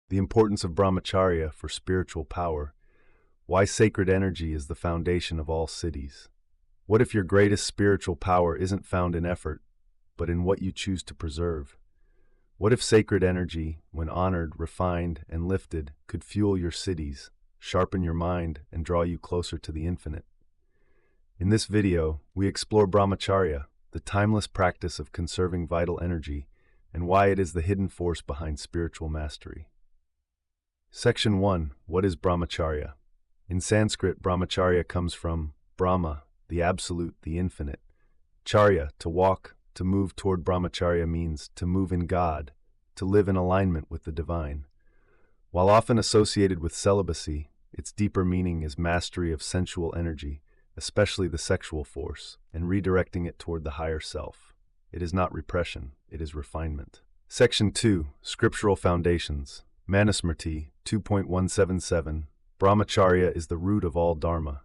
The importance of Brahmacharya for spiritual power. Why sacred energy is the foundation of all siddhis. What if your greatest spiritual power isn't found in effort, but in what you choose to preserve? What if sacred energy, when honored, refined, and lifted, could fuel your siddhis, sharpen your mind, and draw you closer to the infinite? In this video, we explore Brahmacharya, the timeless practice of conserving vital energy, and why it is the hidden force behind spiritual mastery. Section 1. What is Brahmacharya? In Sanskrit, Brahmacharya comes from Brahma, the absolute, the infinite. Charya, to walk, to move toward Brahmacharya means to move in God, to live in alignment with the divine. While often associated with celibacy, its deeper meaning is mastery of sensual energy, especially the sexual force, and redirecting it toward the higher self. It is not repression, it is refinement. Section 2. Scriptural Foundations. Manusmriti 2.177. Brahmacharya is the root of all dharma.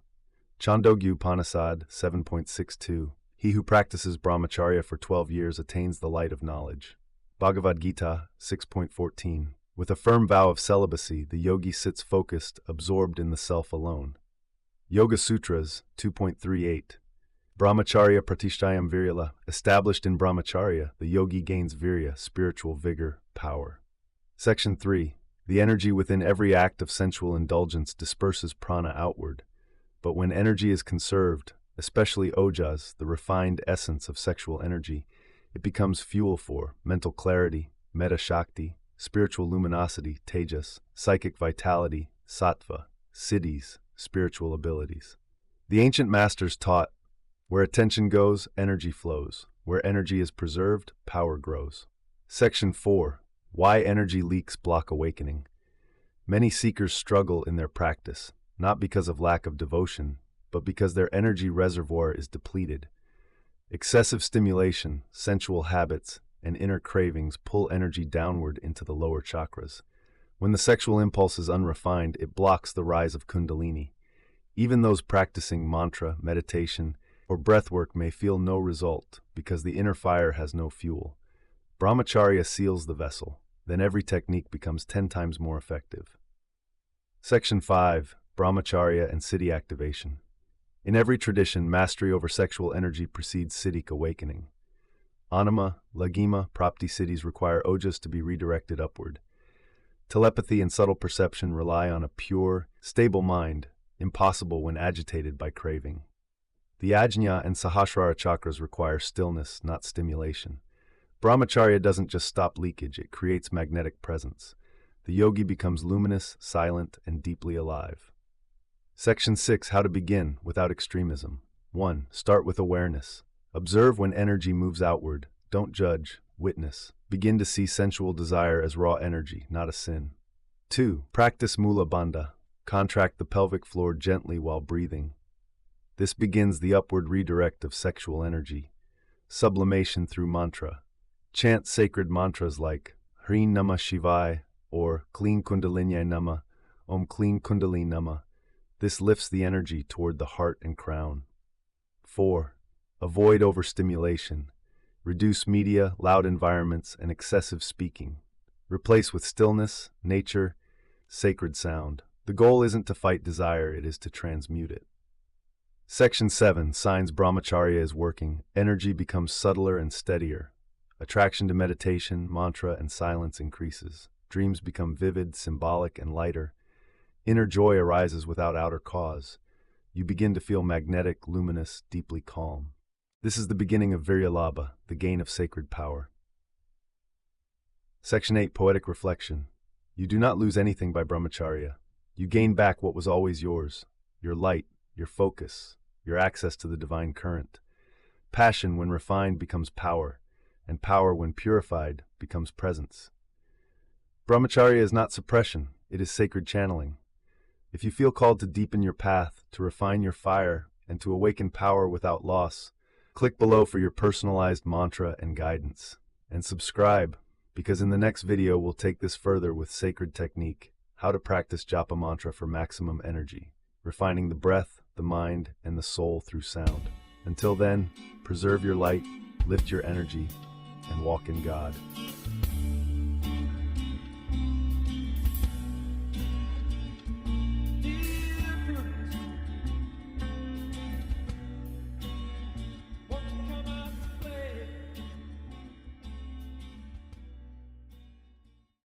Chandogya Upanishad 7.62. He who practices Brahmacharya for 12 years attains the light of knowledge. Bhagavad Gita 6.14. With a firm vow of celibacy, the yogi sits focused, absorbed in the self alone. Yoga Sutras 2.38. Brahmacharya Pratishtayam Viryala. Established in Brahmacharya, the yogi gains virya, spiritual vigor, power. Section 3. The energy within every act of sensual indulgence disperses prana outward. But when energy is conserved, especially ojas, the refined essence of sexual energy, it becomes fuel for mental clarity, metta shakti, spiritual luminosity, tejas, psychic vitality, sattva, siddhis, spiritual abilities. The ancient masters taught, where attention goes, energy flows. Where energy is preserved, power grows. Section 4. Why energy leaks block awakening. Many seekers struggle in their practice, not because of lack of devotion, but because their energy reservoir is depleted. Excessive stimulation, sensual habits, and inner cravings pull energy downward into the lower chakras. When the sexual impulse is unrefined, it blocks the rise of kundalini. Even those practicing mantra, meditation, or breathwork may feel no result because the inner fire has no fuel. Brahmacharya seals the vessel, then every technique becomes 10 times more effective. Section 5. Brahmacharya and siddhi activation. In every tradition, mastery over sexual energy precedes siddhic awakening. Anima, lagima, prapti siddhis require ojas to be redirected upward. Telepathy and subtle perception rely on a pure, stable mind, impossible when agitated by craving. The ajna and sahasrara chakras require stillness, not stimulation. Brahmacharya doesn't just stop leakage, it creates magnetic presence. The yogi becomes luminous, silent, and deeply alive. Section 6. How to begin without extremism. 1. Start with awareness. Observe when energy moves outward. Don't judge, witness. Begin to see sensual desire as raw energy, not a sin. 2. Practice Mula Bandha. Contract the pelvic floor gently while breathing. This begins the upward redirect of sexual energy. Sublimation through mantra. Chant sacred mantras like Hrim Namah Shivaya or Kleen Kundalini Namah, Om Kleen Kundalini Namah. This lifts the energy toward the heart and crown. 4. Avoid overstimulation. Reduce media, loud environments, and excessive speaking. Replace with stillness, nature, sacred sound. The goal isn't to fight desire, it is to transmute it. Section 7. Signs Brahmacharya is working. Energy becomes subtler and steadier. Attraction to meditation, mantra, and silence increases. Dreams become vivid, symbolic, and lighter. Inner joy arises without outer cause. You begin to feel magnetic, luminous, deeply calm. This is the beginning of Viryalabha, the gain of sacred power. Section 8. Poetic Reflection. You do not lose anything by Brahmacharya. You gain back what was always yours: your light, your focus, your access to the divine current. Passion, when refined, becomes power, and power, when purified, becomes presence. Brahmacharya is not suppression, it is sacred channeling. If you feel called to deepen your path, to refine your fire, and to awaken power without loss, click below for your personalized mantra and guidance. And subscribe, because in the next video we'll take this further with sacred technique, how to practice japa mantra for maximum energy, refining the breath, the mind, and the soul through sound. Until then, preserve your light, lift your energy, and walk in God.